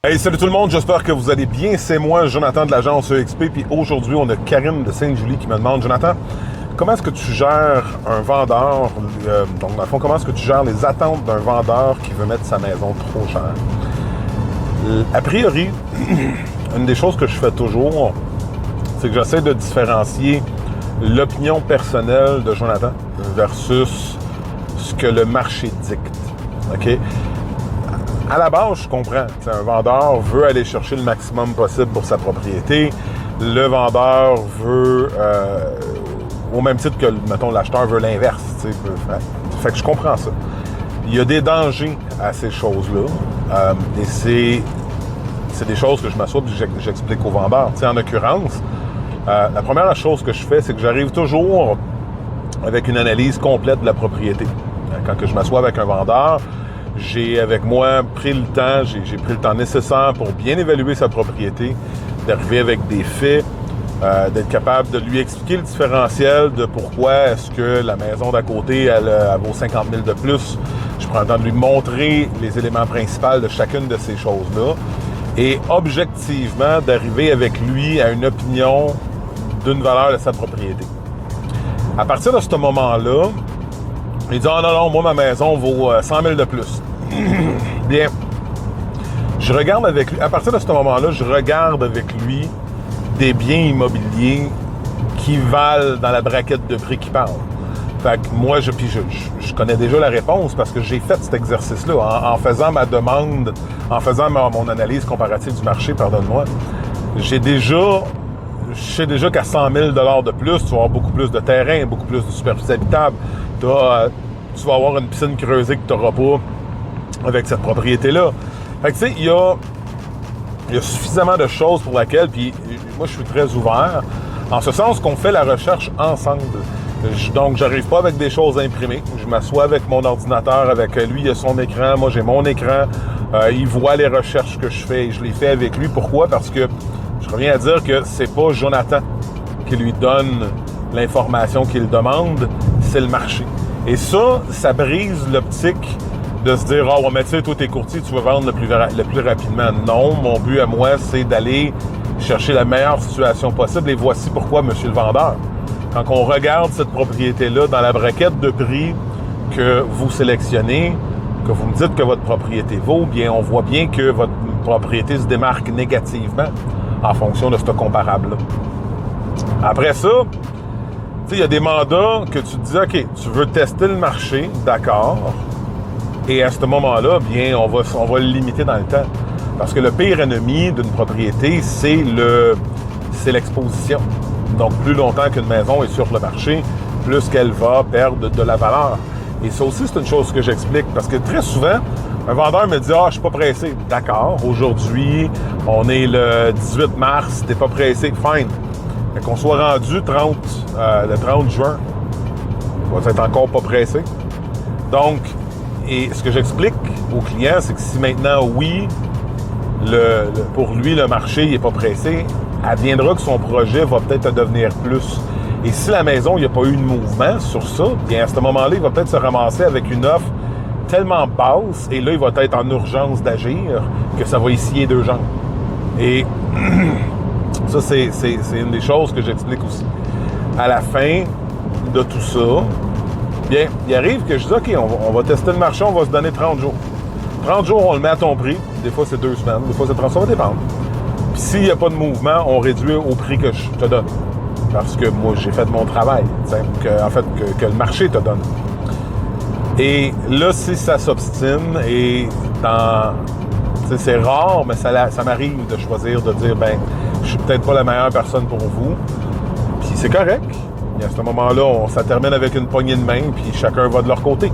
Hey, salut tout le monde, j'espère que vous allez bien. C'est moi, Jonathan de l'agence EXP, puis aujourd'hui, on a Karine de Sainte-Julie qui me demande, Jonathan, comment est-ce que tu gères un vendeur, donc dans le fond, comment est-ce que tu gères les attentes d'un vendeur qui veut mettre sa maison trop chère? A priori, une des choses que je fais toujours, c'est que j'essaie de différencier l'opinion personnelle de Jonathan versus ce que le marché dicte. OK? À la base, je comprends. Un vendeur veut aller chercher le maximum possible pour sa propriété. Le vendeur veut, au même titre que, mettons, l'acheteur veut l'inverse. Fait que je comprends ça. Il y a des dangers à ces choses-là. Et c'est des choses que je m'assois et que j'explique aux vendeurs. En l'occurrence, la première chose que je fais, c'est que j'arrive toujours avec une analyse complète de la propriété. Quand que je m'assois avec un vendeur, j'ai avec moi pris le temps, j'ai pris le temps nécessaire pour bien évaluer sa propriété, d'arriver avec des faits, d'être capable de lui expliquer le différentiel de pourquoi est-ce que la maison d'à côté, elle vaut 50 000 de plus. Je prends le temps de lui montrer les éléments principaux de chacune de ces choses-là et objectivement d'arriver avec lui à une opinion d'une valeur de sa propriété. À partir de ce moment-là, il dit « Ah non, moi, ma maison vaut 100 000 de plus. » Bien, je regarde avec lui, à partir de ce moment-là, je regarde avec lui des biens immobiliers qui valent dans la braquette de prix qu'il parle. Fait que moi, je connais déjà la réponse parce que j'ai fait cet exercice-là en faisant ma demande, en faisant mon analyse comparative du marché, pardonne-moi. Je sais déjà qu'à 100 000 $ de plus, tu vas avoir beaucoup plus de terrain, beaucoup plus de superficie habitable. Tu vas avoir une piscine creusée que tu n'auras pas avec cette propriété-là. Fait que tu sais, il y a suffisamment de choses pour laquelle, puis moi, je suis très ouvert, en ce sens qu'on fait la recherche ensemble. Donc, j'arrive pas avec des choses imprimées. Je m'assois avec mon ordinateur, avec lui, il a son écran, moi, j'ai mon écran. Il voit les recherches que je fais et je les fais avec lui. Pourquoi? Parce que je reviens à dire que c'est pas Jonathan qui lui donne l'information qu'il demande, c'est le marché. Et ça brise l'optique de se dire « Ah, ouais, mais tu sais, toi, t'es courtier, tu vas vendre le plus rapidement. » Non, mon but à moi, c'est d'aller chercher la meilleure situation possible. Et voici pourquoi, monsieur le vendeur. Quand on regarde cette propriété-là dans la braquette de prix que vous sélectionnez, que vous me dites que votre propriété vaut, bien, on voit bien que votre propriété se démarque négativement en fonction de ce comparable-là. Après ça, tu sais, il y a des mandats que tu te dis, OK, tu veux tester le marché, d'accord, et à ce moment-là, bien, on va le limiter dans le temps. Parce que le pire ennemi d'une propriété, c'est l'exposition. Donc, plus longtemps qu'une maison est sur le marché, plus qu'elle va perdre de la valeur. Et ça aussi, c'est une chose que j'explique, parce que très souvent, un vendeur me dit « Ah, je suis pas pressé. » D'accord, aujourd'hui, on est le 18 mars, t'es pas pressé, fine. Fait qu'on soit rendu le 30 juin, on va être encore pas pressé. Donc, et ce que j'explique aux clients, c'est que si maintenant, oui, pour lui, le marché n'est pas pressé, adviendra que son projet va peut-être devenir plus. Et si la maison, il n'y a pas eu de mouvement sur ça, bien à ce moment-là, il va peut-être se ramasser avec une offre tellement basse, et là, il va être en urgence d'agir, que ça va y scier deux jambes. Et ça, c'est une des choses que j'explique aussi. À la fin de tout ça, bien, il arrive que je dis, OK, on va tester le marché, on va se donner 30 jours. 30 jours, on le met à ton prix. Des fois, c'est 2 semaines. Des fois, c'est 30. Ça va dépendre. Puis s'il n'y a pas de mouvement, on réduit au prix que je te donne. Parce que moi, j'ai fait mon travail. Que le marché te donne. Et là, si ça s'obstine, et c'est rare, mais ça m'arrive de choisir, de dire, ben, je suis peut-être pas la meilleure personne pour vous. Puis c'est correct. Et à ce moment-là, ça termine avec une poignée de main, puis chacun va de leur côté.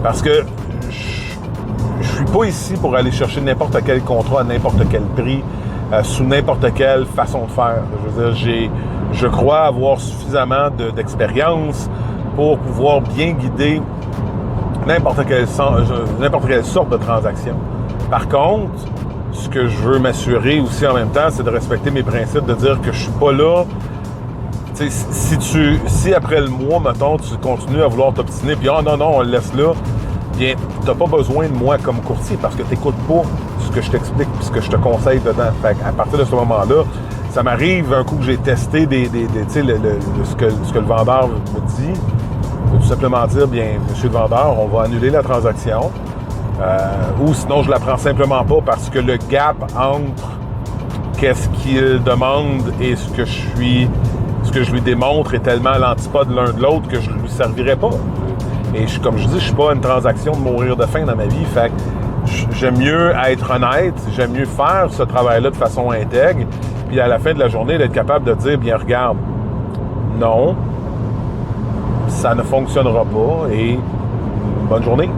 Parce que je suis pas ici pour aller chercher n'importe quel contrat à n'importe quel prix, sous n'importe quelle façon de faire. Je veux dire, je crois avoir suffisamment d'expérience pour pouvoir bien guider n'importe quelle sorte de transaction. Par contre, ce que je veux m'assurer aussi en même temps, c'est de respecter mes principes, de dire que je suis pas là. Si après le mois, mettons, tu continues à vouloir t'obstiner, puis non, on le laisse là, bien, tu n'as pas besoin de moi comme courtier parce que tu n'écoutes pas ce ce que je t'explique et ce que je te conseille dedans. Fait à partir de ce moment-là, ça m'arrive un coup que j'ai testé ce que le vendeur me dit, de tout simplement dire, bien, monsieur le vendeur, on va annuler la transaction. Ou sinon, je la prends simplement pas parce que le gap entre qu'est-ce qu'il demande et ce que je lui démontre est tellement à l'antipode l'un de l'autre que je ne lui servirais pas. Et comme je dis, je suis pas une transaction de mourir de faim dans ma vie. Fait que j'aime mieux être honnête, j'aime mieux faire ce travail-là de façon intègre, puis à la fin de la journée, d'être capable de dire, bien regarde, non, ça ne fonctionnera pas et bonne journée.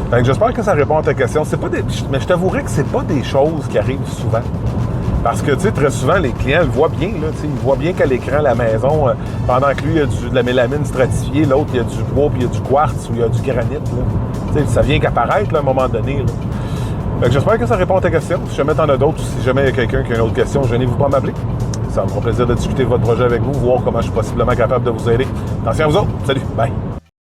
Fait que j'espère que ça répond à ta question. Mais je t'avouerai que c'est pas des choses qui arrivent souvent. Parce que, tu sais, très souvent, les clients le voient bien, là, ils voient bien qu'à l'écran, la maison, pendant que lui, il y a de la mélamine stratifiée, l'autre, il y a du bois, puis il y a du quartz, ou il y a du granit, là. Tu sais, ça vient qu'apparaître, là, à un moment donné, là. Fait que j'espère que ça répond à ta question. Si jamais t'en as d'autres, ou si jamais il y a quelqu'un qui a une autre question, gênez-vous pas à m'appeler. Ça me fera plaisir de discuter de votre projet avec vous, voir comment je suis possiblement capable de vous aider. Attention à vous autres. Salut. Bye.